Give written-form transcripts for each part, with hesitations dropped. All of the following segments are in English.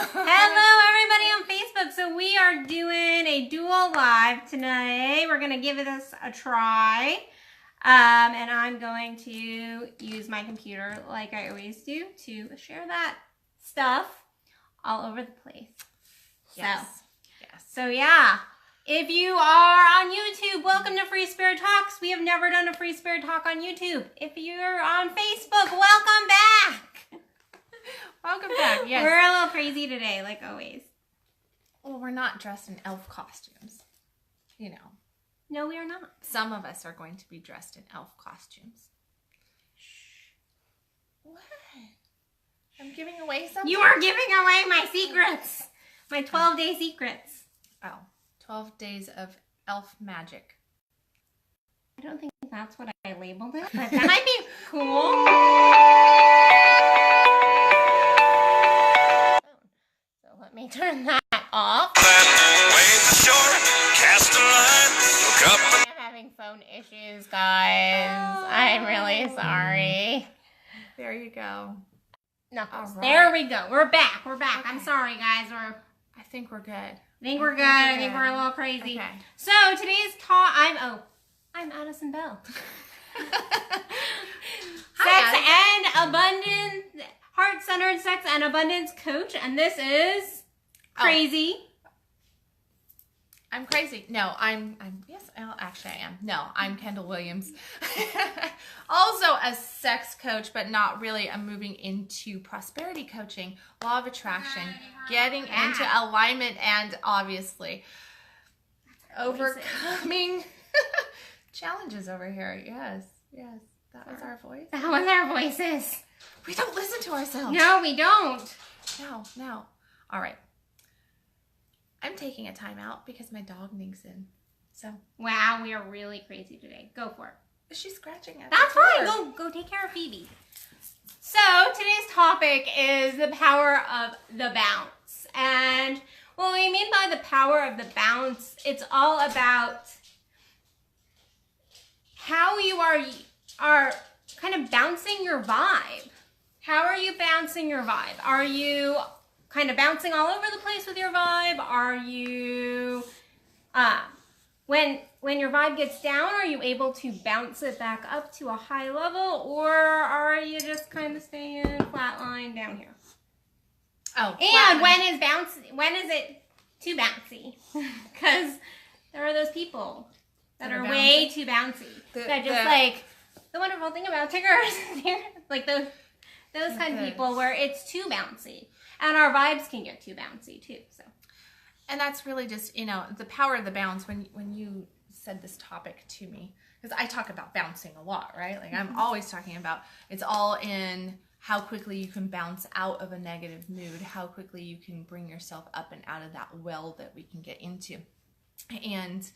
Hello, everybody on Facebook. So we are doing a dual live tonight. We're going to give this a try. And I'm going to use my computer like I always do to share that stuff all over the place. Yes. So yeah. If you are on YouTube, welcome to Free Spirit Talks. We have never done a Free Spirit Talk on YouTube. If you're on Facebook, welcome back. Welcome back. Yes. We're a little crazy today, like always. Well, we're not dressed in elf costumes. You know. No, we are not. Some of us are going to be dressed in elf costumes. Shh. What? I'm giving away something? You are giving away my secrets. My 12-day secrets. Oh. 12 days of elf magic. I don't think that's what I labeled it, but that might be cool. So let me turn that off. I'm having phone issues, guys. I'm really sorry. There you go. Knuckles. Right. There we go. We're back. We're back. Okay. I'm sorry, guys. I think we're good. I think we're good. I think we're a little crazy. Okay. So today's talk, I'm Addison Bell. Sex and abundance, heart-centered sex and abundance coach, and this is crazy. I'm crazy. No, yes, well, actually I am. No, I'm Kendall Williams. Also a sex coach, but not really. I'm moving into prosperity coaching, law of attraction, getting into alignment, and obviously overcoming challenges over here. Yes, that was our voice. That was our voices. We don't listen to ourselves. No, we don't. No. All right. I'm taking a time out because my dog needs in. So. Wow, we are really crazy today. Go for it. She's scratching at That's the door. fine. Go take care of Phoebe. So today's topic is the power of the bounce. And what we mean by the power of the bounce, it's all about how you are kind of bouncing your vibe. How are you bouncing your vibe? Are you kind of bouncing all over the place with your vibe? Are you, when your vibe gets down, are you able to bounce it back up to a high level, or are you just kind of staying flatline down here? Oh, and when is it too bouncy? Because there are those people that are way too bouncy. That just like the wonderful thing about Tiggers, like those kind of people where it's too bouncy. And our vibes can get too bouncy too. So, and that's really just, the power of the bounce. When you said this topic to me, because I talk about bouncing a lot, right? Like I'm always talking about, it's all in how quickly you can bounce out of a negative mood, how quickly you can bring yourself up and out of that well that we can get into. And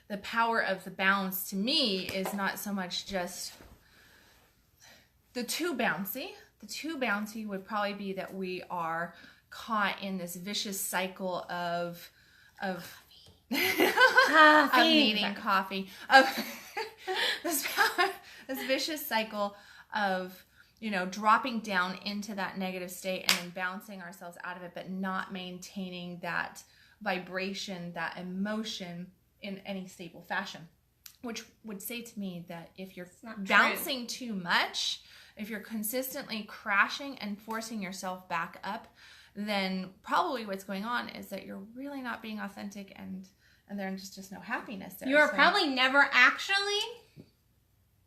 the power of the bounce to me is not so much just the too bouncy. The too bouncy would probably be that we are caught in this vicious cycle of needing coffee, of this vicious cycle of dropping down into that negative state and then bouncing ourselves out of it, but not maintaining that vibration, that emotion in any stable fashion, which would say to me that if you're bouncing too much, if you're consistently crashing and forcing yourself back up, then probably what's going on is that you're really not being authentic, and there's just no happiness there. You're probably never actually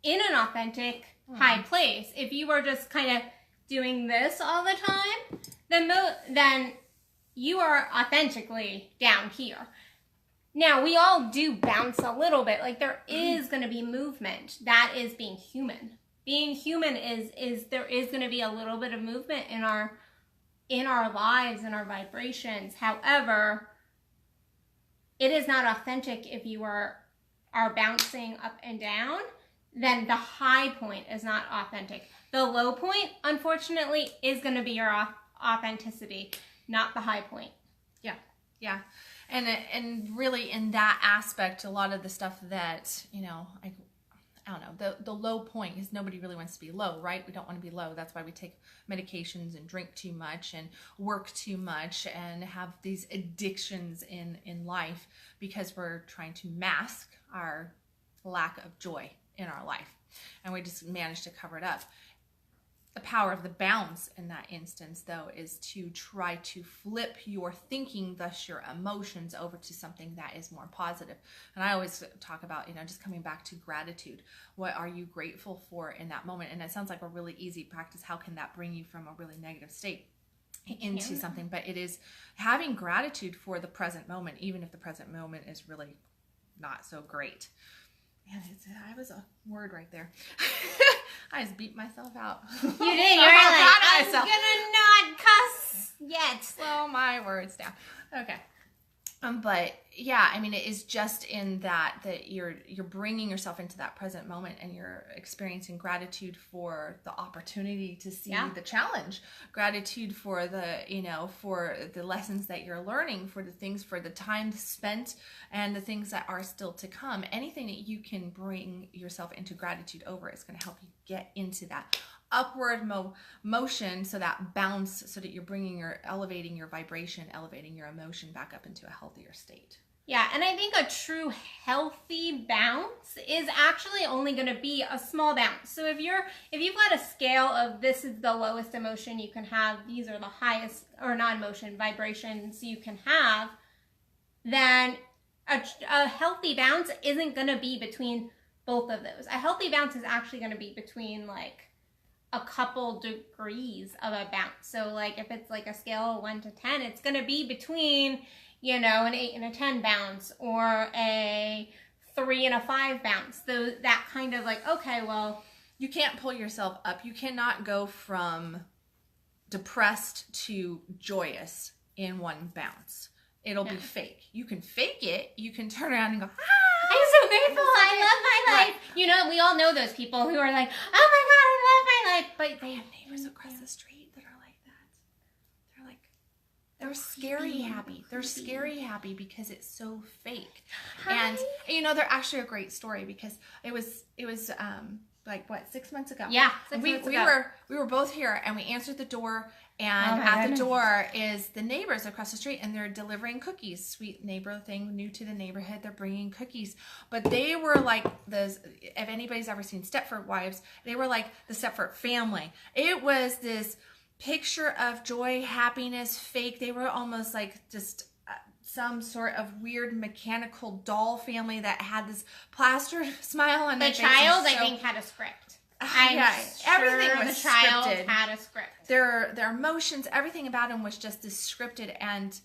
in an authentic high place. If you were just kind of doing this all the time, then you are authentically down here. Now, we all do bounce a little bit. Like there is going to be movement. That is being human. Being human is there is going to be a little bit of movement in our lives and our vibrations. However, it is not authentic if you are bouncing up and down. Then the high point is not authentic. The low point, unfortunately, is going to be your authenticity, not the high point. Yeah. And really in that aspect, a lot of the stuff that, I don't know, the low point, because nobody really wants to be low, right? We don't want to be low. That's why we take medications and drink too much and work too much and have these addictions in life, because we're trying to mask our lack of joy in our life, and we just manage to cover it up. The power of the bounce in that instance, though, is to try to flip your thinking, thus your emotions, over to something that is more positive. And I always talk about, just coming back to gratitude. What are you grateful for in that moment? And it sounds like a really easy practice. How can that bring you from a really negative state into something? But it is having gratitude for the present moment, even if the present moment is really not so great. Man, I was a word right there. I just beat myself out. You did. You're like, I'm gonna not cuss yet. Slow my words down. Okay. But yeah, I mean, it is just in that you're bringing yourself into that present moment, and you're experiencing gratitude for the opportunity to see the challenge, gratitude for for the lessons that you're learning, for the time spent, and the things that are still to come. Anything that you can bring yourself into gratitude over is going to help you get into that upward motion, so that bounce, so that you're elevating your vibration, elevating your emotion back up into a healthier state. Yeah, and I think a true healthy bounce is actually only going to be a small bounce. So if you've got a scale of this is the lowest emotion you can have, these are the highest, or non-emotion vibrations you can have, then a healthy bounce isn't going to be between both of those. A healthy bounce is actually going to be between like a couple degrees of a bounce. So like if it's like a scale of 1 to 10, it's going to be between, an 8 and a 10 bounce, or a 3 and a 5 bounce. So that kind of like, okay, well, you can't pull yourself up. You cannot go from depressed to joyous in one bounce. It'll be fake. You can fake it. You can turn around and go, I'm so grateful. I love my life. Right. We all know those people who are like, oh my God, I love my life. But they have neighbors across the street that are like that. They're like, they're scary happy. They're scary happy because it's so fake. Hi. And they're actually a great story, because it was like what, 6 months ago? Yeah, we were both here, and we answered the door, and at the door is the neighbors across the street, and they're delivering cookies. Sweet neighbor thing, new to the neighborhood, they're bringing cookies. But they were like if anybody's ever seen Stepford Wives, they were like the Stepford family. It was this picture of joy, happiness, fake. They were almost like just some sort of weird mechanical doll family that had this plastered smile on their face. The child, I think, had a script. Everything was the child scripted. Had a script. Their emotions, everything about him was just this scripted, and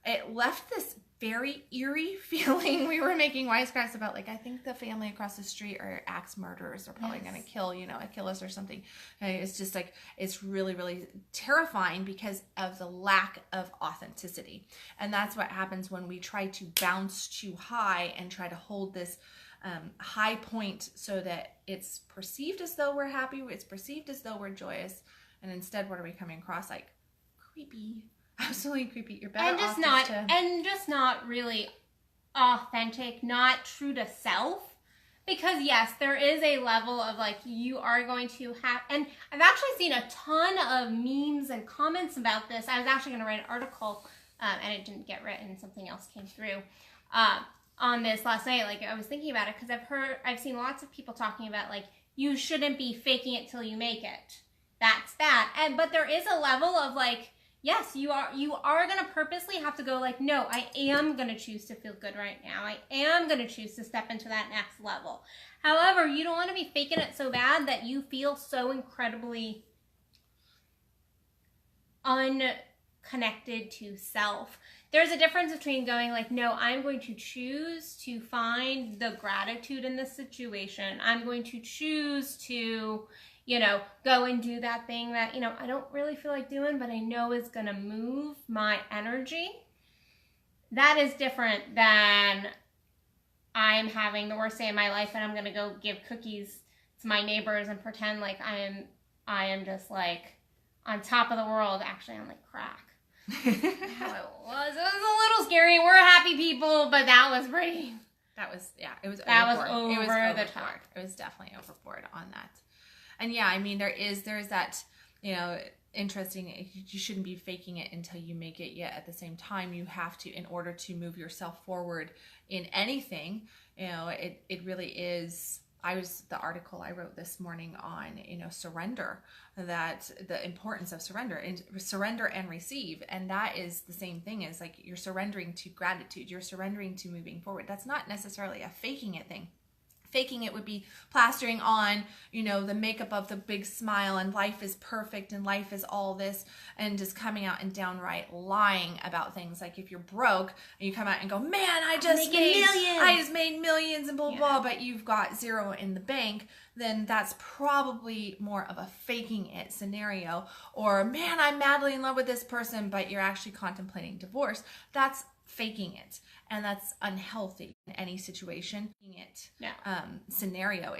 it left this very eerie feeling. We were making wisecracks about, like, I think the family across the street are axe murderers. They're probably going to kill us or something. And it's just like, it's really, really terrifying because of the lack of authenticity. And that's what happens when we try to bounce too high and try to hold this high point so that it's perceived as though we're happy, it's perceived as though we're joyous, and instead what are we coming across? Like creepy, absolutely creepy. You're better and just not really authentic, not true to self. Because yes, there is a level of like, you are going to have, and I've actually seen a ton of memes and comments about this. I was actually going to write an article, and it didn't get written, something else came through, on this last night. Like, I was thinking about it because I've seen lots of people talking about like, you shouldn't be faking it till you make it. That's that. But there is a level of like, yes, you are going to purposely have to go like, no, I am going to choose to feel good right now. I am going to choose to step into that next level. However, you don't want to be faking it so bad that you feel so incredibly unconnected to self. There's a difference between going like, no, I'm going to choose to find the gratitude in this situation. I'm going to choose to, go and do that thing that, I don't really feel like doing, but I know is going to move my energy. That is different than I'm having the worst day of my life and I'm going to go give cookies to my neighbors and pretend like I am just like on top of the world. Actually, I'm like crack. How it was a little scary. We're happy people, but that was pretty That was, it was that was overboard. It was over the overboard. top. It was definitely overboard on that. And yeah, I mean, there's that, interesting, you shouldn't be faking it until you make it, yet at the same time you have to, in order to move yourself forward in anything, it really is. The article I wrote this morning on, surrender, that the importance of surrender and receive. And that is the same thing as like you're surrendering to gratitude. You're surrendering to moving forward. That's not necessarily a faking it thing. Faking it would be plastering on, the makeup of the big smile and life is perfect and life is all this, and just coming out and downright lying about things. Like if you're broke and you come out and go, man, I just made millions and blah, blah, blah, but you've got zero in the bank, then that's probably more of a faking it scenario. Or, man, I'm madly in love with this person, but you're actually contemplating divorce. That's faking it. And that's unhealthy in any situation. Scenario.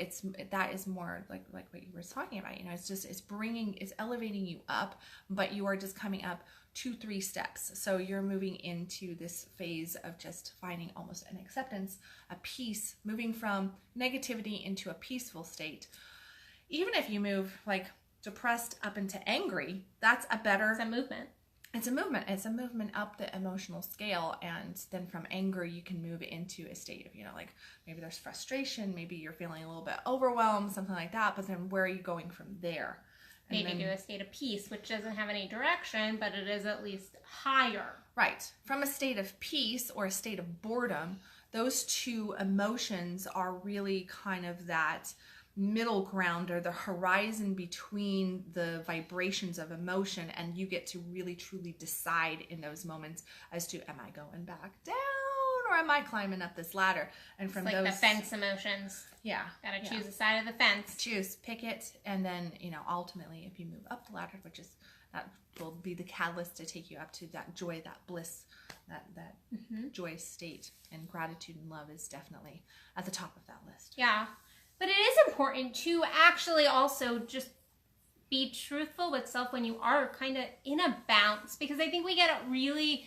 That is more like what you were talking about. It's elevating you up, but you are just coming up 2-3 steps. So you're moving into this phase of just finding almost an acceptance, a peace, moving from negativity into a peaceful state. Even if you move like depressed up into angry, that's a movement. It's a movement. It's a movement up the emotional scale. And then from anger, you can move into a state of, like maybe there's frustration, maybe you're feeling a little bit overwhelmed, something like that. But then where are you going from there? Maybe to a state of peace, which doesn't have any direction, but it is at least higher. Right. From a state of peace or a state of boredom, those two emotions are really kind of that middle ground, or the horizon between the vibrations of emotion, and you get to really truly decide in those moments as to, am I going back down or am I climbing up this ladder? And from it's like the fence emotions. Gotta choose a side of the fence. Pick it, and then ultimately if you move up the ladder, that will be the catalyst to take you up to that joy, that bliss, that joyous state. And gratitude and love is definitely at the top of that list. Yeah. But it is important to actually also just be truthful with self when you are kind of in a bounce, because I think we get really,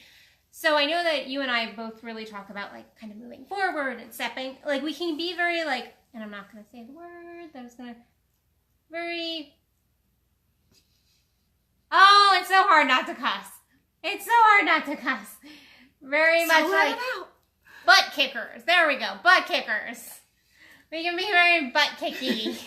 so I know that you and I both really talk about like kind of moving forward and stepping, like we can be very like, and I'm not going to say the word, that was going to, it's so hard not to cuss. It's so hard not to cuss. Very much like butt kickers. There we go. Butt kickers. We can be very butt kicky.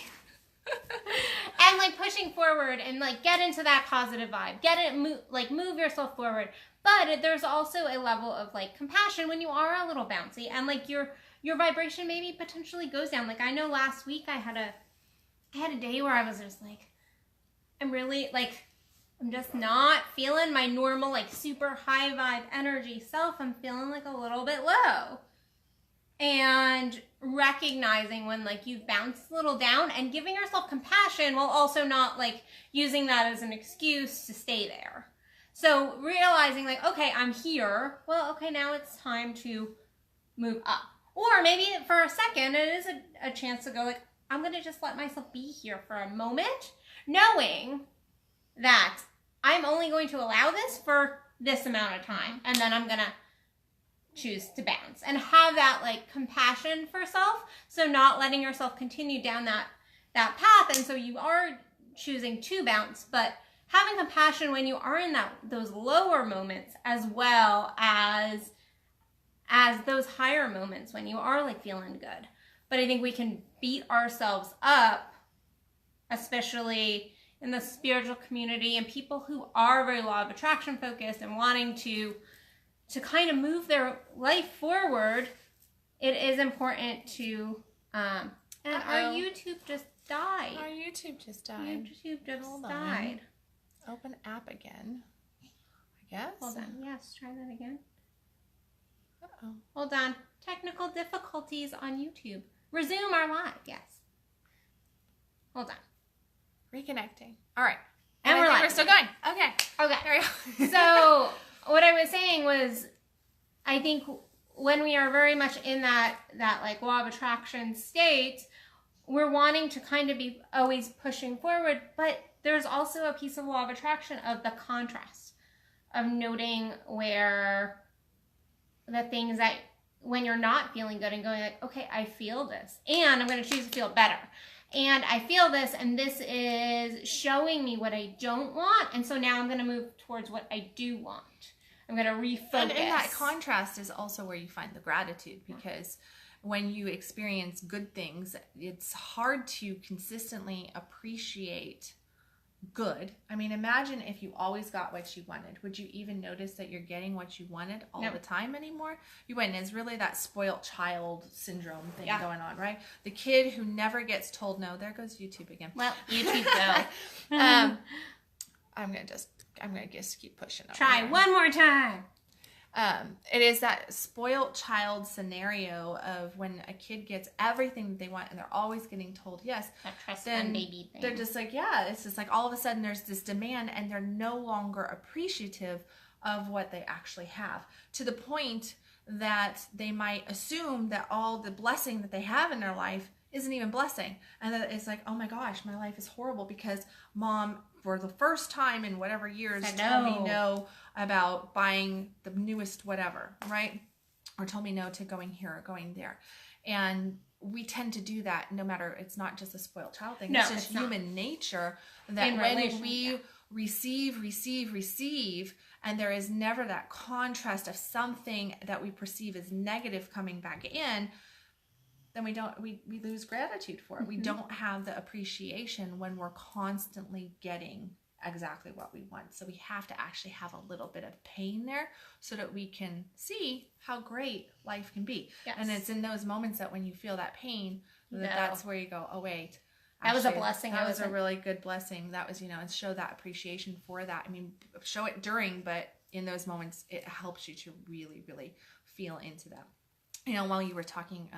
And like pushing forward and like get into that positive vibe. Move yourself forward. But there's also a level of like compassion when you are a little bouncy and like your vibration maybe potentially goes down. Like I know last week I had a day where I was just like, I'm just not feeling my normal like super high vibe energy self. I'm feeling like a little bit low. And recognizing when like you've bounced a little down and giving yourself compassion while also not like using that as an excuse to stay there. So realizing like, okay, I'm here. Well, okay, now it's time to move up. Or maybe for a second, it is a chance to go like, I'm going to just let myself be here for a moment, knowing that I'm only going to allow this for this amount of time. And then I'm going to choose to bounce and have that like compassion for self. So not letting yourself continue down that path. And so you are choosing to bounce, but having compassion when you are in those lower moments, as well as those higher moments when you are like feeling good. But I think we can beat ourselves up, especially in the spiritual community and people who are very law of attraction focused and wanting to kind of move their life forward. It is important to, and our YouTube just died. Our YouTube just died. YouTube just died. Open app again, I guess. Hold on. Yes, try that again. Uh-oh. Hold on. Technical difficulties on YouTube. Resume our live. Yes. Hold on. Reconnecting. All right. And we're still going. Okay. There we go. So what I was saying was, I think when we are very much in that like law of attraction state, we're wanting to kind of be always pushing forward, but there's also a piece of law of attraction of the contrast, of noting where the things that when you're not feeling good and going like, okay, I feel this and I'm going to choose to feel better. And I feel this, and this is showing me what I don't want. And so now I'm going to move towards what I do want. I'm going to refocus. And that contrast is also where you find the gratitude, because when you experience good things, it's hard to consistently appreciate good. I mean, imagine if you always got what you wanted. Would you even notice that you're getting what you wanted all the time anymore? You wouldn't. It's really that spoiled child syndrome thing going on, right? The kid who never gets told no. There goes YouTube again. Well, YouTube go. I'm gonna just keep pushing. Try one more time. It is that spoiled child scenario of when a kid gets everything that they want and they're always getting told yes. That trust fund baby thing. They're just like, yeah, it's just like all of a sudden there's this demand and they're no longer appreciative of what they actually have, to the point that they might assume that all the blessing that they have in their life isn't even blessing. And that it's like, oh my gosh, my life is horrible because mom, for the first time in whatever years, told me no about buying the newest whatever, right? Or told me no to going here or going there. And we tend to do that no matter, it's not just a spoiled child thing. It's just human nature that when we receive, and there is never that contrast of something that we perceive as negative coming back in, then we lose gratitude for it. We don't have the appreciation when we're constantly getting exactly what we want. So we have to actually have a little bit of pain there so that we can see how great life can be. Yes. And it's in those moments that when you feel that pain, that's where you go, oh wait, that was a blessing. That was a really good blessing. That was, and show that appreciation for that. I mean, show it during, but in those moments, it helps you to really, really feel into them. While you were talking,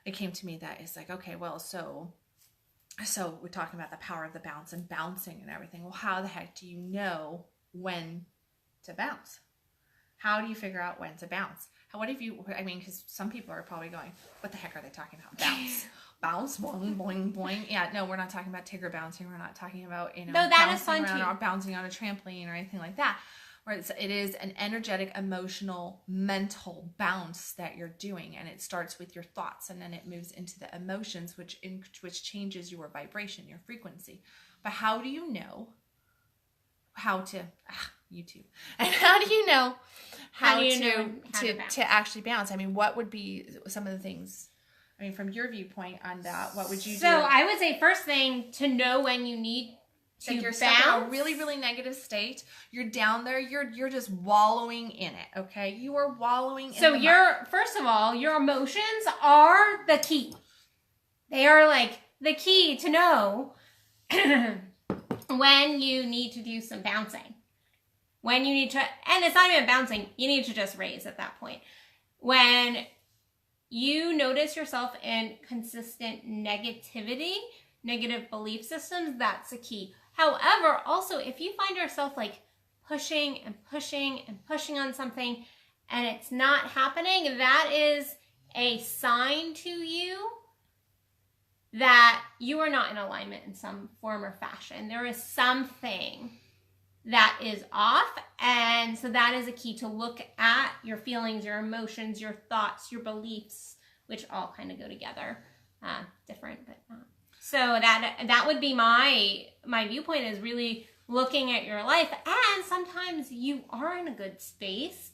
it came to me that it's like, okay, well, so we're talking about the power of the bounce and bouncing and everything. Well, how the heck do you know when to bounce? How do you figure out when to bounce? Because some people are probably going, what the heck are they talking about? Bounce. Bounce, boing, boing, boing. Yeah, no, we're not talking about Tigger bouncing. We're not talking about, that is fun too. Or bouncing on a trampoline or anything like that. Where it is an energetic, emotional, mental bounce that you're doing, and it starts with your thoughts, and then it moves into the emotions, which changes your vibration, your frequency. But how do you know how to YouTube? And how do you know how to actually bounce? I mean, what would be some of the things? I mean, from your viewpoint on that, what would you do? So I would say first thing to know when you need to you're bounce. Stuck in a really, really negative state. You're down there. You're just wallowing in it. Okay, you are wallowing. In First of all, your emotions are the key. They are like the key to know when you need to do some bouncing. When you need to, and it's not even bouncing. You need to just raise at that point. When you notice yourself in consistent negativity, negative belief systems, that's the key. However, also, if you find yourself like pushing and pushing and pushing on something and it's not happening, that is a sign to you that you are not in alignment in some form or fashion. There is something that is off, and so that is a key to look at your feelings, your emotions, your thoughts, your beliefs, which all kind of go together. Different, but not. So that would be my viewpoint, is really looking at your life. And sometimes you are in a good space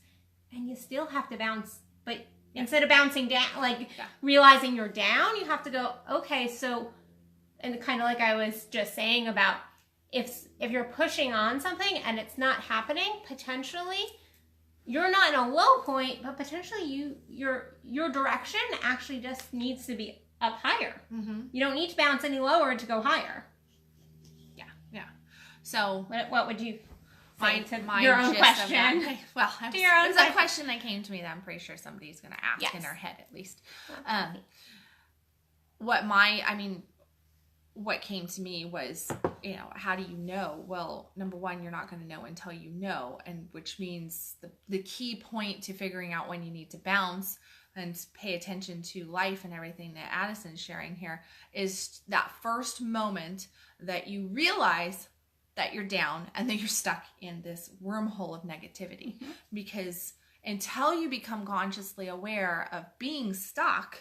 and you still have to bounce, but instead of bouncing down, realizing you're down, you have to go, okay, so, and kind of like I was just saying about if you're pushing on something and it's not happening, potentially you're not in a low point, but potentially your direction actually just needs to be up higher. Mm-hmm. You don't need to bounce any lower to go higher. Yeah. So what would you say to my your own question? It's a question that came to me that I'm pretty sure somebody's going to ask in their head at least. What came to me was, how do you know? Well, number one, you're not going to know until you know, and which means the key point to figuring out when you need to bounce and pay attention to life and everything that Addison's sharing here is that first moment that you realize that you're down and that you're stuck in this wormhole of negativity. Mm-hmm. Because until you become consciously aware of being stuck,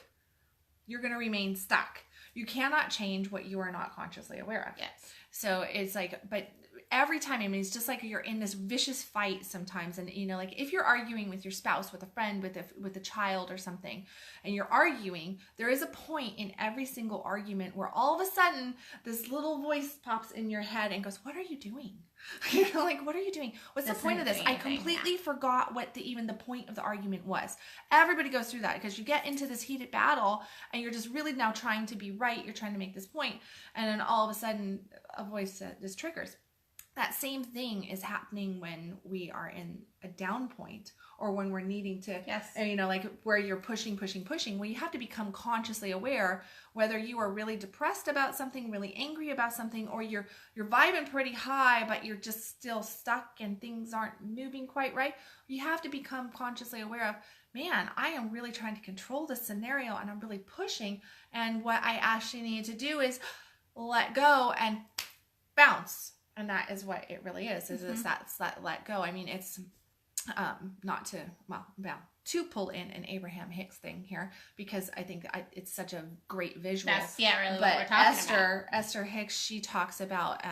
you're going to remain stuck. You cannot change what you are not consciously aware of. Yes. So it's like, but every time, I mean, it's just like you're in this vicious fight sometimes. And, you know, like if you're arguing with your spouse, with a friend, with a child or something, and you're arguing, there is a point in every single argument where all of a sudden this little voice pops in your head and goes, what are you doing? You know, like, what are you doing? What's the point of this? I completely forgot what even the point of the argument was. Everybody goes through that because you get into this heated battle and you're just really now trying to be right. You're trying to make this point, and then all of a sudden a voice just triggers. That same thing is happening when we are in a down point, or when we're needing to, you know, like where you're pushing. Well, you have to become consciously aware whether you are really depressed about something, really angry about something, or you're vibing pretty high, but you're just still stuck and things aren't moving quite right. You have to become consciously aware of, man, I am really trying to control this scenario and I'm really pushing. And what I actually need to do is let go and bounce. And that is what it really is that's that let go. I mean, it's not to, to pull in an Abraham Hicks thing here, because I think it's such a great visual. That's, really but what we're talking about. Esther Hicks, she talks about,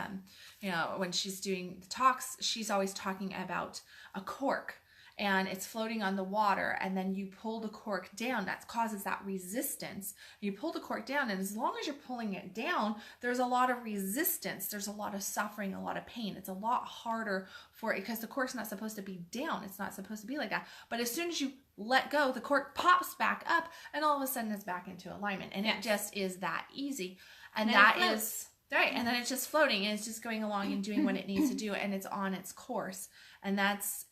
you know, when she's doing the talks, she's always talking about a cork. And it's floating on the water, and then you pull the cork down. That causes that resistance. You pull the cork down, and as long as you're pulling it down, there's a lot of resistance. There's a lot of suffering, a lot of pain. It's a lot harder for it because the cork's not supposed to be down. It's not supposed to be like that. But as soon as you let go, the cork pops back up, and all of a sudden it's back into alignment. And it just is that easy. And that is right. And then it's just floating, and it's just going along and doing what it needs to do, and it's on its course. And that's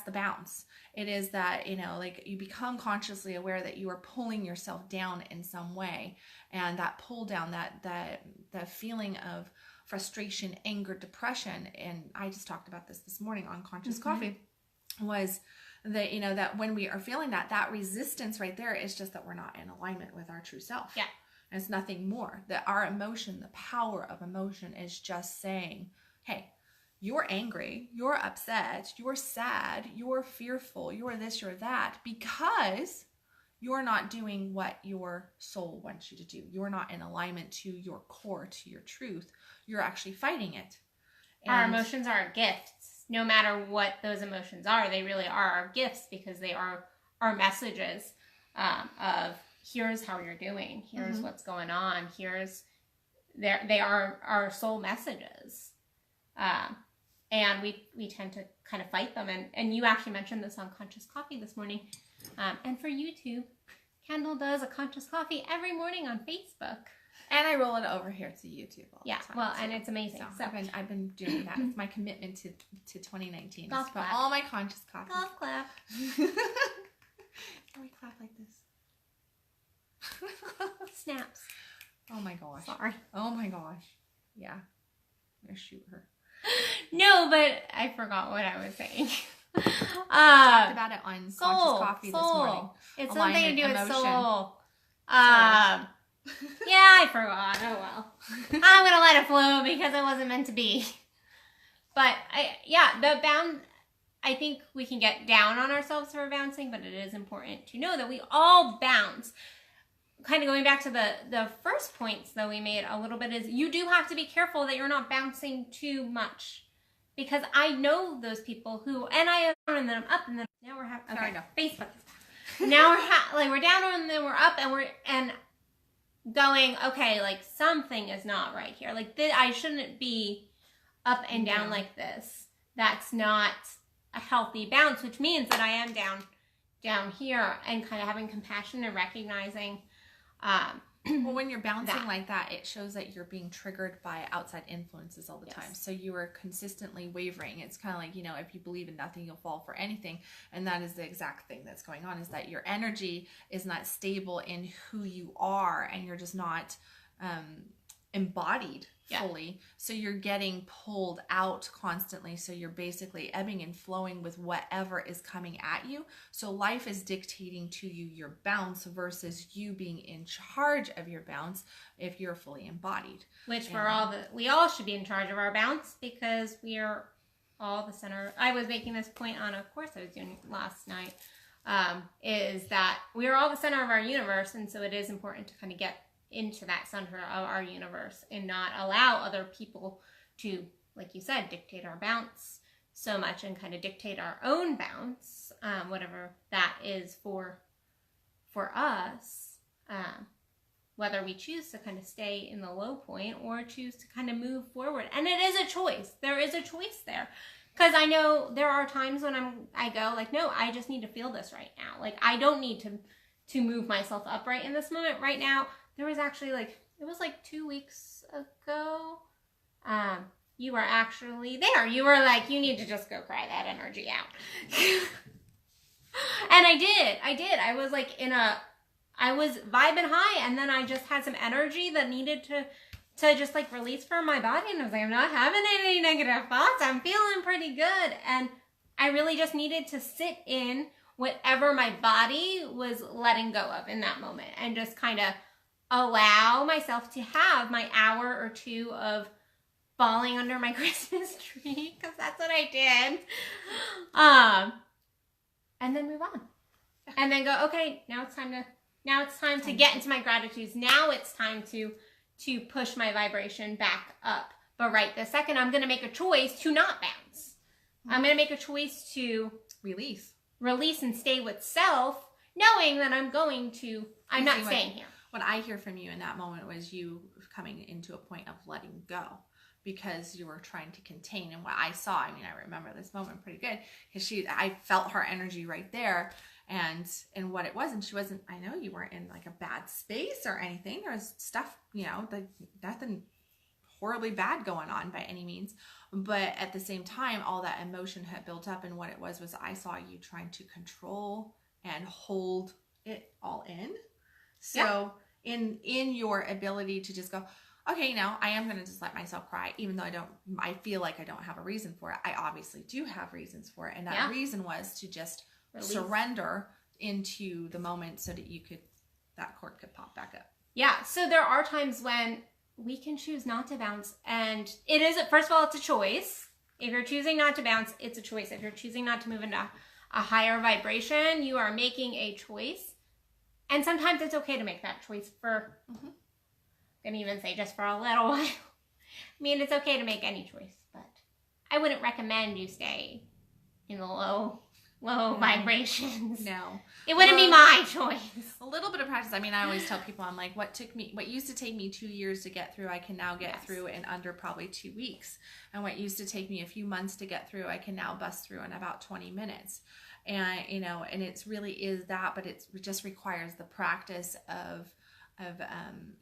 the bounce. It is that, you know, like you become consciously aware that you are pulling yourself down in some way. And that pull down, that feeling of frustration, anger, depression. And I just talked about this morning on Conscious Coffee, was that, you know, that when we are feeling that resistance right there is just that we're not in alignment with our true self. Yeah. And it's nothing more. That our emotion, the power of emotion, is just saying, hey, you're angry, you're upset, you're sad, you're fearful, you're this, you're that, because you're not doing what your soul wants you to do. You're not in alignment to your core, to your truth. You're actually fighting it. And our emotions are gifts. No matter what those emotions are, they really are our gifts, because they are our messages of here's how you're doing, here's what's going on, they are our soul messages. And we tend to kind of fight them. And you actually mentioned this on Conscious Coffee this morning. And for YouTube, Kendall does a Conscious Coffee every morning on Facebook. And I roll it over here to YouTube all the time. Well, and it's amazing. So I've been doing that. It's my commitment to 2019. Golf clap. All my Conscious Coffee. Golf clap. Can we clap like this? Snaps. Oh my gosh. Sorry. Oh my gosh. Yeah. I'm going to shoot her. No, but I forgot what I was saying. Talked about it on Conscious Coffee this morning. It's Alignment, something to do with emotion. soul. Yeah, I forgot. Oh well. I'm gonna let it flow because it wasn't meant to be. But I think we can get down on ourselves for bouncing, but it is important to know that we all bounce. Kind of going back to the first points that we made a little bit, is you do have to be careful that you're not bouncing too much, because I know those people who, and I down and then I'm up and then now we're having, okay, Facebook. Now we're down and then we're up and going, okay, like something is not right here. Like I shouldn't be up and down like this. That's not a healthy bounce, which means that I am down here, and kind of having compassion and recognizing. Well, when you're bouncing like that, it shows that you're being triggered by outside influences all the time. So you are consistently wavering. It's kind of like, you know, if you believe in nothing, you'll fall for anything. And that is the exact thing that's going on, is that your energy is not stable in who you are, and you're just not embodied fully. So you're getting pulled out constantly. So you're basically ebbing and flowing with whatever is coming at you. So life is dictating to you your bounce versus you being in charge of your bounce if you're fully embodied. Which we all should be in charge of our bounce, because we are all the center. I was making this point on a course I was doing last night, is that we are all the center of our universe, and so it is important to kind of get into that center of our universe and not allow other people to, like you said, dictate our bounce so much and kind of dictate our own bounce, whatever that is for us, whether we choose to kind of stay in the low point or choose to kind of move forward. And it is a choice. There is a choice there. Because I know there are times when I go like, no, I just need to feel this right now. Like, I don't need to move myself upright in this moment right now. There was actually it was 2 weeks ago. You were actually there. You were like, you need to just go cry that energy out. And I did. I was I was vibing high, and then I just had some energy that needed to just release from my body. And I was like, I'm not having any negative thoughts. I'm feeling pretty good. And I really just needed to sit in whatever my body was letting go of in that moment and just kind of allow myself to have my hour or two of falling under my Christmas tree, because that's what I did. And then move on. And then go, okay, now it's time to get into my gratitudes. Now it's time to push my vibration back up. But right this second, I'm going to make a choice to not bounce. I'm going to make a choice to release and stay with self, knowing that I'm not staying here. What I hear from you in that moment was you coming into a point of letting go, because you were trying to contain. And what I saw, I remember this moment pretty good, because I felt her energy right there, and what it was, and she wasn't, I know you weren't in a bad space or anything. There was stuff, nothing horribly bad going on by any means, but at the same time, all that emotion had built up, and what it was I saw you trying to control and hold it all in. So in your ability to just go, okay, I am going to just let myself cry, even though I feel like I don't have a reason for it. I obviously do have reasons for it. And that reason was to just surrender into the moment so that that cord could pop back up. Yeah. So there are times when we can choose not to bounce. And it is, first of all, it's a choice. If you're choosing not to bounce, it's a choice. If you're choosing not to move into a higher vibration, you are making a choice. And sometimes it's okay to make that choice for, I'm going to even say just for a little while. It's okay to make any choice, but I wouldn't recommend you stay in the low vibrations. No. It wouldn't be my choice. A little bit of practice. I always tell people, I'm like, what used to take me 2 years to get through, I can now get through in under probably 2 weeks. And what used to take me a few months to get through, I can now bust through in about 20 minutes. And, and it really is that, but it just requires the practice of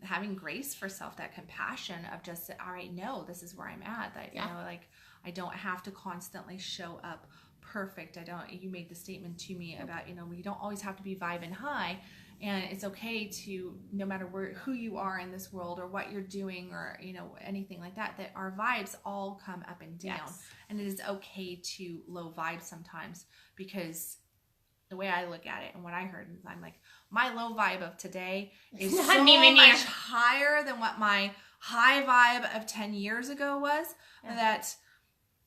having grace for self, that compassion of just, all right, no, this is where I'm at. That, I don't have to constantly show up perfect. You made the statement to me about, we don't always have to be vibing high, and it's okay to, no matter who you are in this world or what you're doing or, anything like that our vibes all come up and down. Yes. And it is okay to low vibe sometimes, because the way I look at it and what I heard is, I'm like, my low vibe of today is so much higher than what my high vibe of 10 years ago was. Yeah. That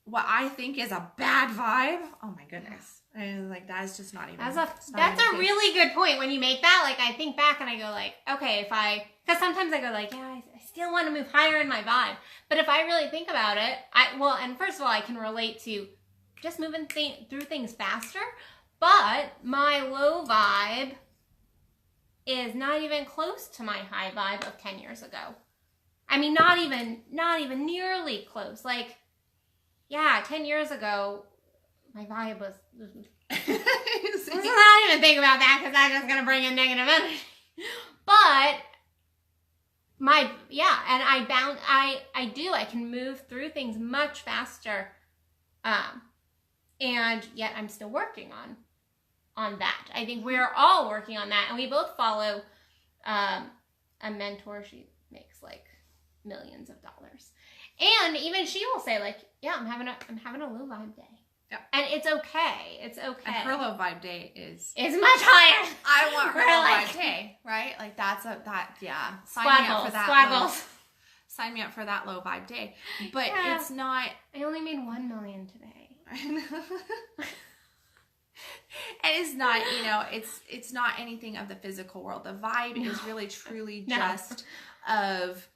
what I think is a bad vibe, oh my goodness. And that is just not even. That's a really good point when you make that. I think back and I go okay, because sometimes I go I still want to move higher in my vibe. But if I really think about it, and first of all, I can relate to just moving through things faster. But my low vibe is not even close to my high vibe of 10 years ago. Not even nearly close. 10 years ago, my vibe was. Let's not even think about that, because that's just going to bring in negative energy. But I can move through things much faster. And yet I'm still working on that. I think we're all working on that, and we both follow a mentor. She makes millions of dollars, and even she will say I'm having a low vibe day. Yeah. And it's okay. It's okay. And her low vibe day is much higher. I want her low vibe day, right? Sign me up for that. Sign me up for that low vibe day. But it's not. I only made $1 million today. And it's not, it's not anything of the physical world. The vibe is really truly just of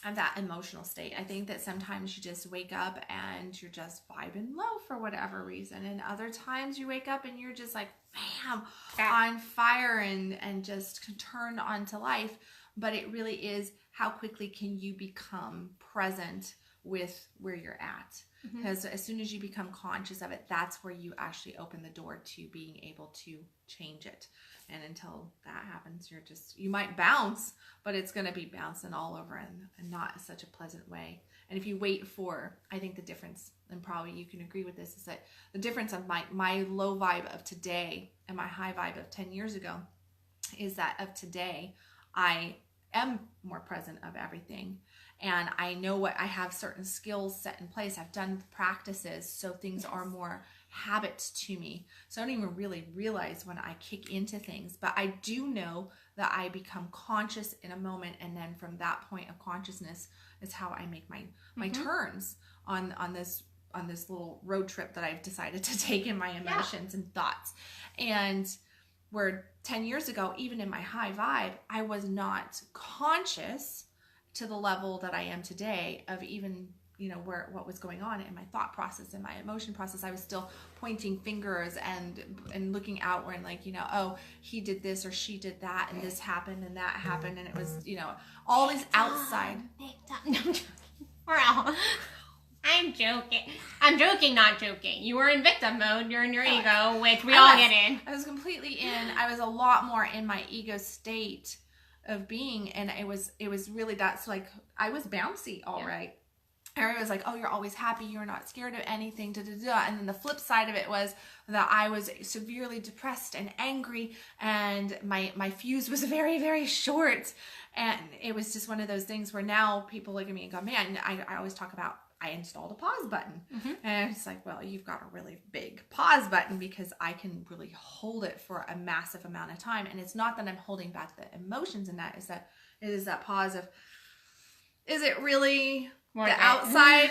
that emotional state. I think that sometimes you just wake up and you're just vibing low for whatever reason. And other times you wake up and you're just like, bam, on fire and just turned on to life. But it really is, how quickly can you become present with where you're at? Because as soon as you become conscious of it, that's where you actually open the door to being able to change it. And until that happens, you might bounce, but it's going to be bouncing all over and not such a pleasant way. And if you wait for, I think the difference, and probably you can agree with this, is that the difference of my low vibe of today and my high vibe of 10 years ago is that of today, I am more present of everything. And I know I have certain skills set in place. I've done practices, so things are more habits to me. So I don't even really realize when I kick into things, but I do know that I become conscious in a moment, and then from that point of consciousness is how I make my turns on this little road trip that I've decided to take in my emotions and thoughts. And where 10 years ago, even in my high vibe, I was not conscious to the level that I am today of even, what was going on in my thought process and my emotion process. I was still pointing fingers and looking outward and like, oh, he did this or she did that and this happened and that happened. And it was, all these outside. I'm joking. I'm joking, not joking. You were in victim mode. You're in your ego, which we all get in. I was completely in. I was a lot more in my ego state of being, and it was really, that's like, I was bouncy, all right. Everyone was like, oh, you're always happy, you're not scared of anything, and then the flip side of it was that I was severely depressed and angry, and my fuse was very, very short, and it was just one of those things where now people look at me and go, man, I always talk about, I installed a pause button. And it's like, well, you've got a really big pause button, because I can really hold it for a massive amount of time. And it's not that I'm holding back the emotions in that, it is that pause of, is it really the outside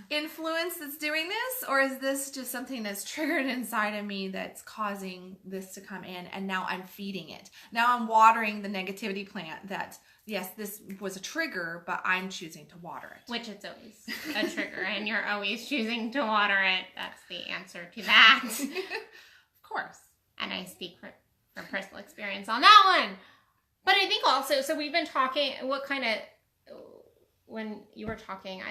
influence that's doing this? Or is this just something that's triggered inside of me that's causing this to come in? And now I'm feeding it. Now I'm watering the negativity plant that, yes, this was a trigger, but I'm choosing to water it. Which it's always a trigger, and you're always choosing to water it. That's the answer to that. Of course. And I speak from personal experience on that one. But I think also, so we've been talking, when you were talking,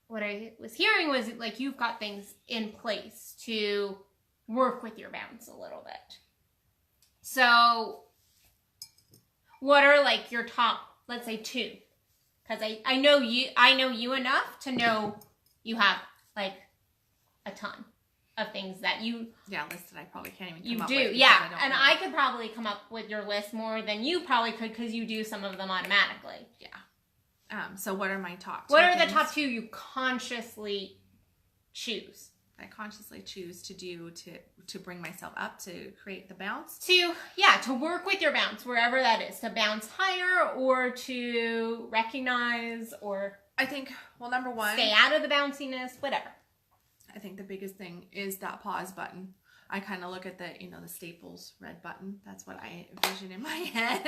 what I was hearing was like you've got things in place to work with your bounce a little bit. So what are like your top, let's say 2? Because I know you enough to know you have like a ton of things that you listed. I probably can't even come up with. You do, yeah. And I could probably come up with your list more than you probably could, because you do some of them automatically. Yeah. So what are my top 2 What are the top 2 you consciously choose? I consciously choose to do to bring myself up, to create the bounce. To work with your bounce, wherever that is. To bounce higher, or to recognize, or I think, well, number 1, stay out of the bounciness, whatever. I think the biggest thing is that pause button. I kind of look at the Staples red button. That's what I envision in my head.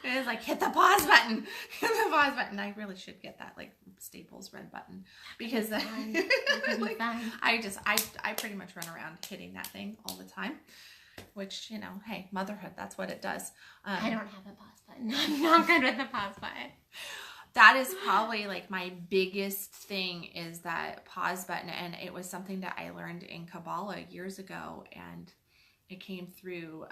It's like, hit the pause button. Hit the pause button. I really should get that, like, Staples red button. Because like, I pretty much run around hitting that thing all the time. Which, hey, motherhood, that's what it does. I don't have a pause button. I'm not good with the pause button. That is probably like my biggest thing, is that pause button. And it was something that I learned in Kabbalah years ago, and it came through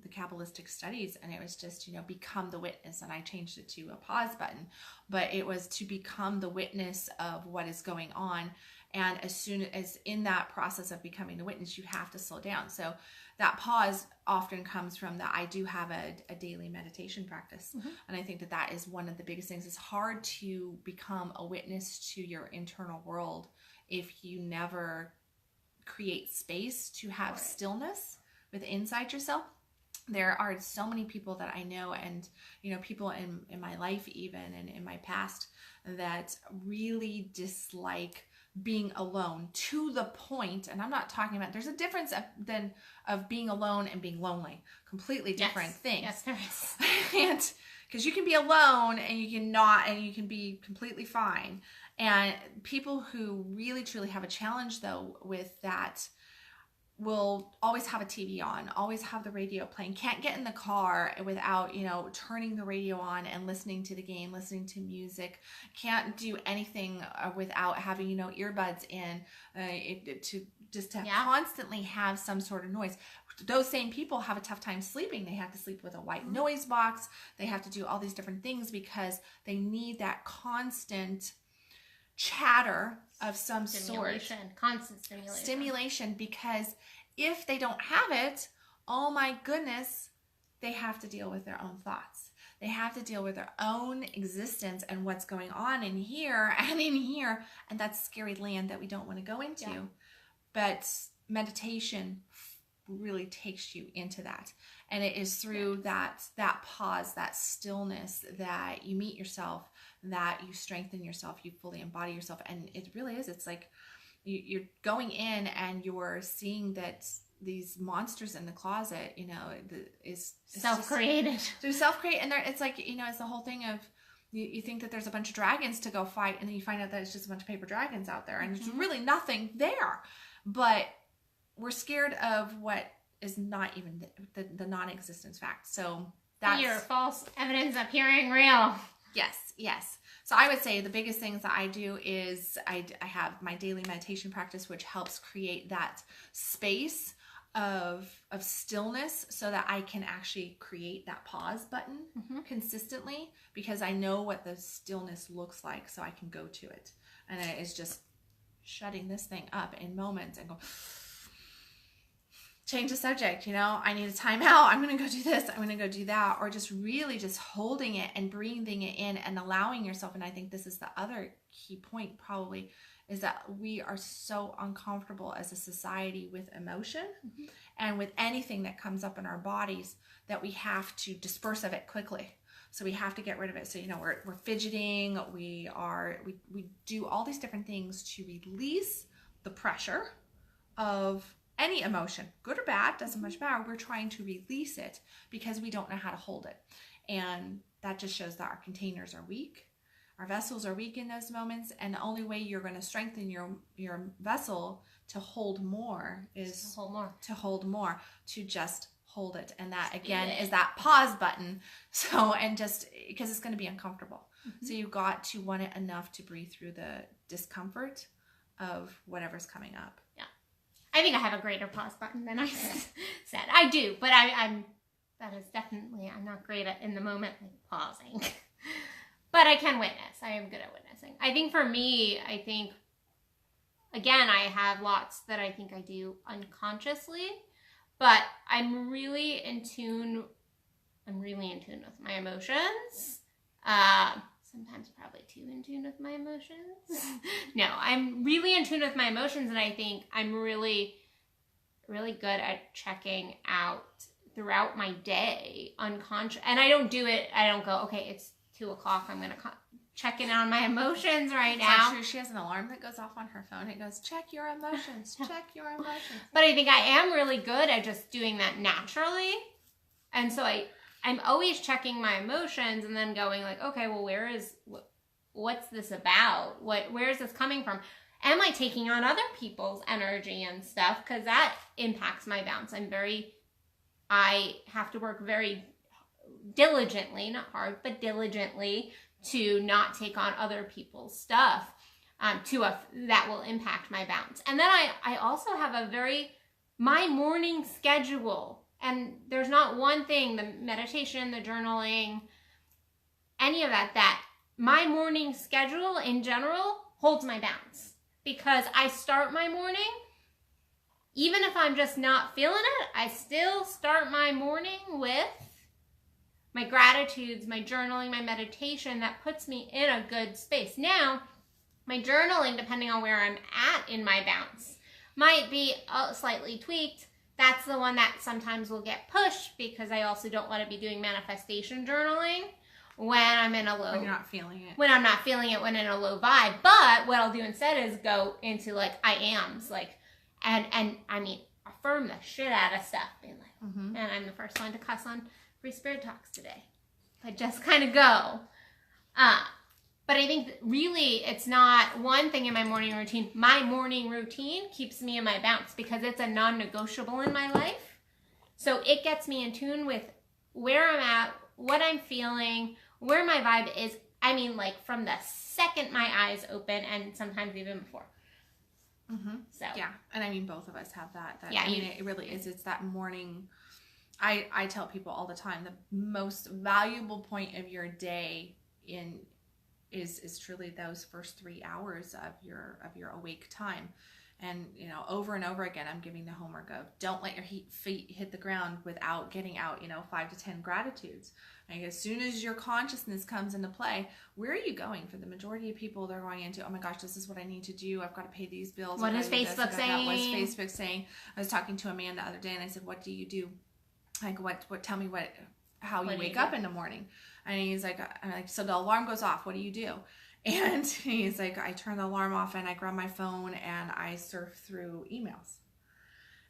the Kabbalistic studies, and it was just, become the witness. And I changed it to a pause button, but it was to become the witness of what is going on. And as soon as in that process of becoming the witness, you have to slow down. So that pause often comes from that I do have a daily meditation practice. And I think that is one of the biggest things. It's hard to become a witness to your internal world if you never create space to have stillness with inside yourself. There are so many people that I know, and people in my life even, and in my past, that really dislike being alone to the point, and I'm not talking about, there's a difference of being alone and being lonely. Completely different things. Yes, there is. And because you can be alone and you can not, and you can be completely fine. And people who really truly have a challenge though with that will always have a TV on, always have the radio playing, can't get in the car without, turning the radio on and listening to the game, listening to music, can't do anything without having, earbuds in, to constantly have some sort of noise. Those same people have a tough time sleeping. They have to sleep with a white noise box. They have to do all these different things because they need that constant chatter of some sort. Constant stimulation, because if they don't have it, oh my goodness, they have to deal with their own thoughts. They have to deal with their own existence and what's going on in here and in here, and that's scary land that we don't want to go into. Yeah. But meditation really takes you into that, and it is through that pause, that stillness, that you meet yourself, that you strengthen yourself, you fully embody yourself. And it really is, it's like you're going in and you're seeing that these monsters in the closet, is self-created. They're self-created, and it's like, it's the whole thing of you think that there's a bunch of dragons to go fight, and then you find out that it's just a bunch of paper dragons out there, and there's really nothing there. But we're scared of what is not even the non-existence fact. So that's your false evidence appearing real. Yes. So I would say the biggest things that I do is I have my daily meditation practice, which helps create that space of stillness so that I can actually create that pause button consistently, because I know what the stillness looks like, so I can go to it. And it's just shutting this thing up in moments and go, change the subject, I need a timeout. I'm going to go do this. I'm going to go do that. Or just really just holding it and breathing it in and allowing yourself. And I think this is the other key point probably, is that we are so uncomfortable as a society with emotion and with anything that comes up in our bodies that we have to disperse of it quickly. So we have to get rid of it. So, we're fidgeting. We do all these different things to release the pressure of any emotion, good or bad, doesn't much matter. We're trying to release it because we don't know how to hold it. And that just shows that our containers are weak. Our vessels are weak in those moments. And the only way you're going to strengthen your vessel to hold more is to just hold it. And that again is that pause button. So, and just because it's going to be uncomfortable. So you've got to want it enough to breathe through the discomfort of whatever's coming up. Yeah. I think I have a greater pause button than I said. I do, but I'm not great at in the moment, like pausing. But I can witness. I am good at witnessing. I think for me, again, I have lots that I think I do unconsciously, but I'm really in tune with my emotions. Sometimes probably too in tune with my emotions. No, I'm really in tune with my emotions, and I think I'm really, really good at checking out throughout my day unconscious. And I don't do it. I don't go, okay, it's 2:00. I'm going to check in on my emotions right now. That's true. She has an alarm that goes off on her phone. It goes, check your emotions, check your emotions. But I think I am really good at just doing that naturally. And so I'm always checking my emotions and then going like, okay, well, what's this about? Where is this coming from? Am I taking on other people's energy and stuff? Because that impacts my bounce. I have to work very diligently, not hard, but diligently to not take on other people's stuff that will impact my bounce. And then I also have my morning schedule. And there's not one thing, the meditation, the journaling, any of that my morning schedule in general holds my bounce. Because I start my morning, even if I'm just not feeling it, I still start my morning with my gratitudes, my journaling, my meditation. That puts me in a good space. Now, my journaling, depending on where I'm at in my bounce, might be slightly tweaked. That's the one that sometimes will get pushed because I also don't want to be doing manifestation journaling. when I'm in a low, when you're not feeling it, when I'm not feeling it, when in a low vibe. But what I'll do instead is go into like I ams, like, and I mean, affirm the shit out of stuff, being like, and I'm the first one to cuss on Free Spirit Talks today. I just kind of go. But I think really it's not one thing in my morning routine. My morning routine keeps me in my bounce because it's a non-negotiable in my life. So it gets me in tune with where I'm at, what I'm feeling, where my vibe is. I mean, like from the second my eyes open and sometimes even before. So yeah, and I mean both of us have that. Yeah, I mean it really is. It's that morning. I tell people all the time the most valuable point of your day is truly those first 3 hours of your awake time. And you know, over and over again, I'm giving the homework of don't let your feet hit the ground without getting out 5 to 10 gratitudes. Like as soon as your consciousness comes into play, where are you going? For the majority of people, they're going into, oh my gosh, this is what I need to do. I've got to pay these bills. What is Facebook saying? What is Facebook saying? I was talking to a man the other day, and I said, "What do you do? Like what? Tell me how you wake up in the morning." And he's like, I'm like, so the alarm goes off. What do you do? And he's like, I turn the alarm off and I grab my phone and I surf through emails.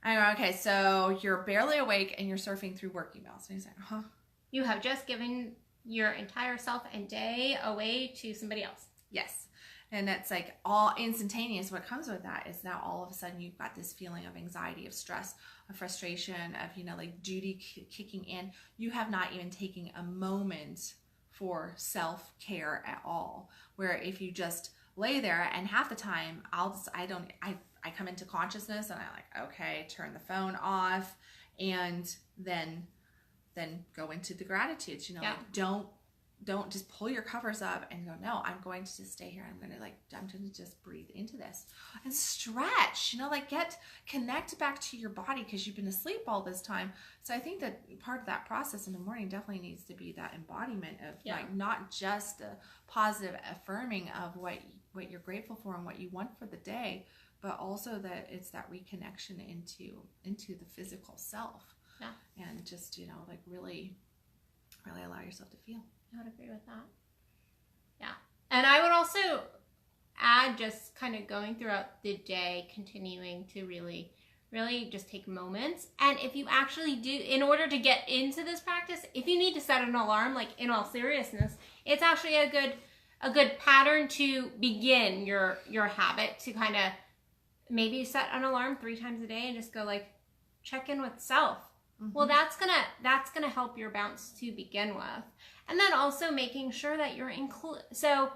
I go, okay, so you're barely awake and you're surfing through work emails. And he's like, huh? You have just given your entire self and day away to somebody else. Yes. And that's like all instantaneous. What comes with that is now all of a sudden you've got this feeling of anxiety, of stress, of frustration, of, like duty kicking in. You have not even taken a moment for self-care at all. Where if you just lay there, and half the time I come into consciousness and I'm like, okay, turn the phone off and then go into the gratitudes, like don't just pull your covers up and go, no, I'm going to just stay here. I'm going to just breathe into this and stretch, connect back to your body because you've been asleep all this time. So I think that part of that process in the morning definitely needs to be that embodiment of like not just the positive affirming of what you're grateful for and what you want for the day, but also that it's that reconnection into the physical self. Yeah. And just, really allow yourself to feel. I would agree with that. Yeah. And I would also add just kind of going throughout the day, continuing to really, really just take moments. And if you actually do, in order to get into this practice, if you need to set an alarm, like in all seriousness, it's actually a good pattern to begin your habit, to kind of maybe set an alarm 3 times a day and just go like, check in with self. Well, that's gonna help your bounce to begin with. And then also making sure that you're so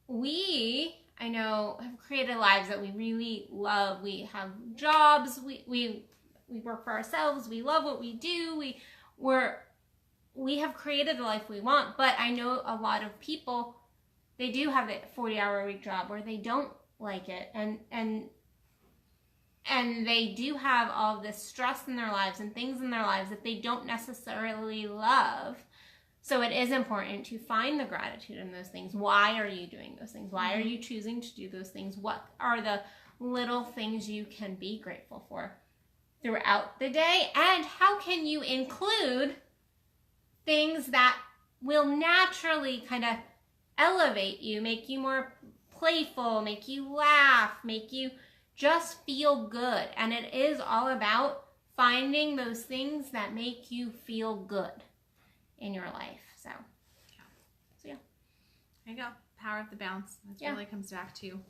I know, have created lives that we really love. We have jobs, we work for ourselves, we love what we do, we have created the life we want. But I know a lot of people, they do have a 40-hour-a-week job where they don't like it, and they do have all this stress in their lives and things in their lives that they don't necessarily love. So it is important to find the gratitude in those things. Why are you doing those things? Why are you choosing to do those things? What are the little things you can be grateful for throughout the day? And how can you include things that will naturally kind of elevate you, make you more playful, make you laugh, make you just feel good. And it is all about finding those things that make you feel good in your life. So yeah. There you go. Power of the bounce. That really comes back to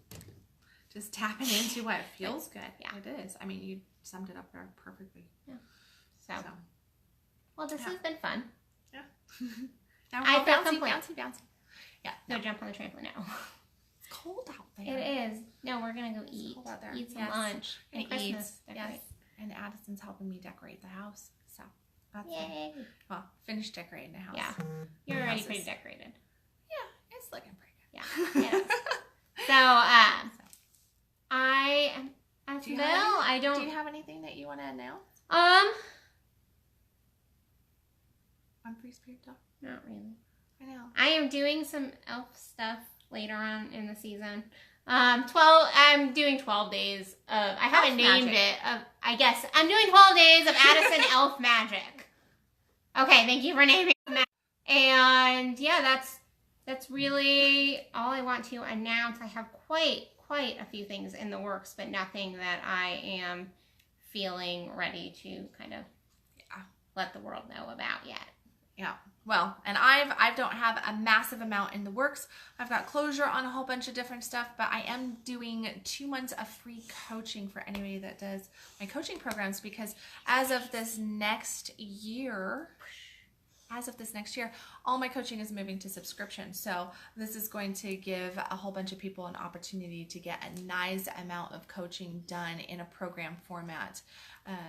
just tapping into what feels good. Yeah, it is. I mean, you summed it up there perfectly. Yeah. So. Well, this has been fun. Yeah. Now I feel bouncy. Yeah. Go jump on the trampoline now. Cold out there. It is. No, we're gonna go eat. Eat some lunch. And Christmas. Yes. And Addison's helping me decorate the house. So that's yay. Well, finish decorating the house. Yeah. You're already pretty decorated. Yeah, it's looking pretty good. Yeah. It is. So I am as do you have anything that you want to announce? On Free Spirit Talk? Not really. I know. I am doing some elf stuff later on in the season. I'm doing 12 days of, I haven't named it, I guess. I'm doing 12 days of Addison Elf Magic. Okay, thank you for naming it. And yeah, that's really all I want to announce. I have quite a few things in the works, but nothing that I am feeling ready to kind of let the world know about yet. Yeah. Well, and I don't have a massive amount in the works. I've got closure on a whole bunch of different stuff, but I am doing 2 months of free coaching for anybody that does my coaching programs, because as of this next year, all my coaching is moving to subscription. So this is going to give a whole bunch of people an opportunity to get a nice amount of coaching done in a program format.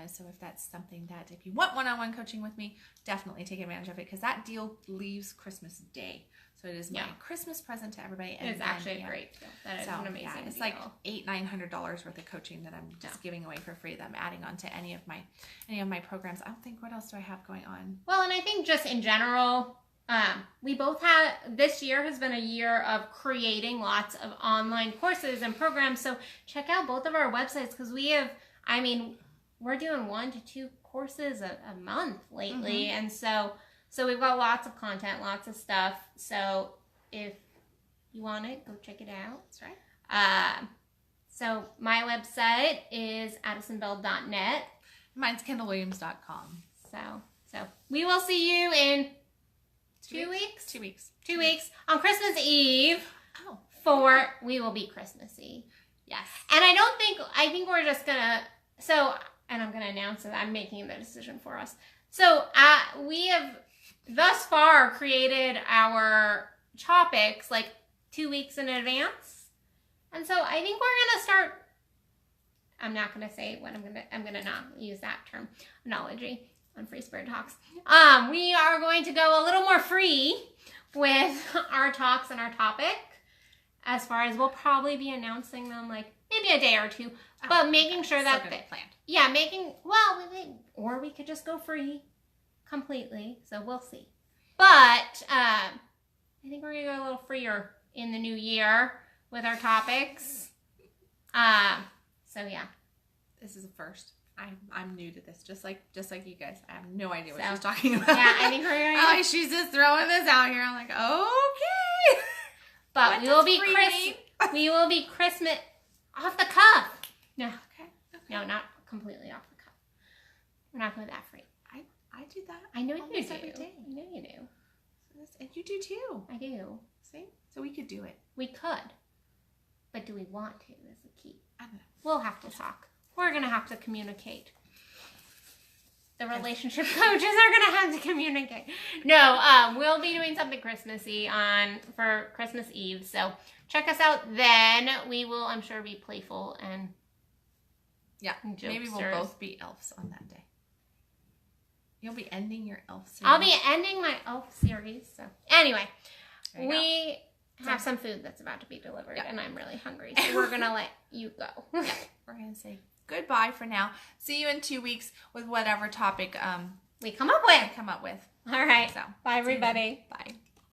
So if that's something that, if you want one-on-one coaching with me, definitely take advantage of it, because that deal leaves Christmas Day. So it is my Christmas present to everybody. And it's actually a great deal. That is an amazing deal. It's like $800-900 worth of coaching that I'm just giving away for free, that I'm adding on to any of my programs. I don't think, what else do I have going on? Well, and I think just in general, we both had, this year has been a year of creating lots of online courses and programs. So check out both of our websites, because we have, we're doing 1 to 2 courses a month lately. Mm-hmm. And so we've got lots of content, lots of stuff. So if you want it, go check it out. That's right. So my website is addisonbell.net. Mine's kendallwilliams.com. So we will see you in 2 weeks? 2 weeks. 2 weeks on Christmas Eve. Oh. We will be Christmassy. Yes. And I think we're just gonna, and I'm gonna announce that I'm making the decision for us. So we have thus far created our topics like 2 weeks in advance. And so I think we're gonna start, I'm not gonna say what I'm gonna not use that terminology on Free Spirit Talks. We are going to go a little more free with our talks and our topic, as far as we'll probably be announcing them like maybe a day or two, but making sure that they planned. Yeah, or we could just go free completely. So we'll see. But I think we're gonna go a little freer in the new year with our topics. So yeah, this is a first. I'm new to this, just like you guys. I have no idea what she's talking about. Yeah, I think we're gonna. She's just throwing this out here. I'm like, okay. But we will be Christmas off the cuff. No, okay. No, not completely off the cuff. We're not going that free. I do that. I know you do. Every day. I know you do. And you do too. I do. See? So we could do it. We could. But do we want to is the key. I don't know. We'll have to talk. We're going to have to communicate. The relationship coaches are going to have to communicate. No, we'll be doing something Christmassy for Christmas Eve. So check us out then. We will, I'm sure, be playful and jokesters. Maybe we'll both be elves on that day. You'll be ending your elf series. I'll be ending my elf series. So anyway, we have some food that's about to be delivered, and I'm really hungry. So we're going to let you go. We're going to say goodbye for now. See you in 2 weeks with whatever topic we come up with. All right. Bye, everybody.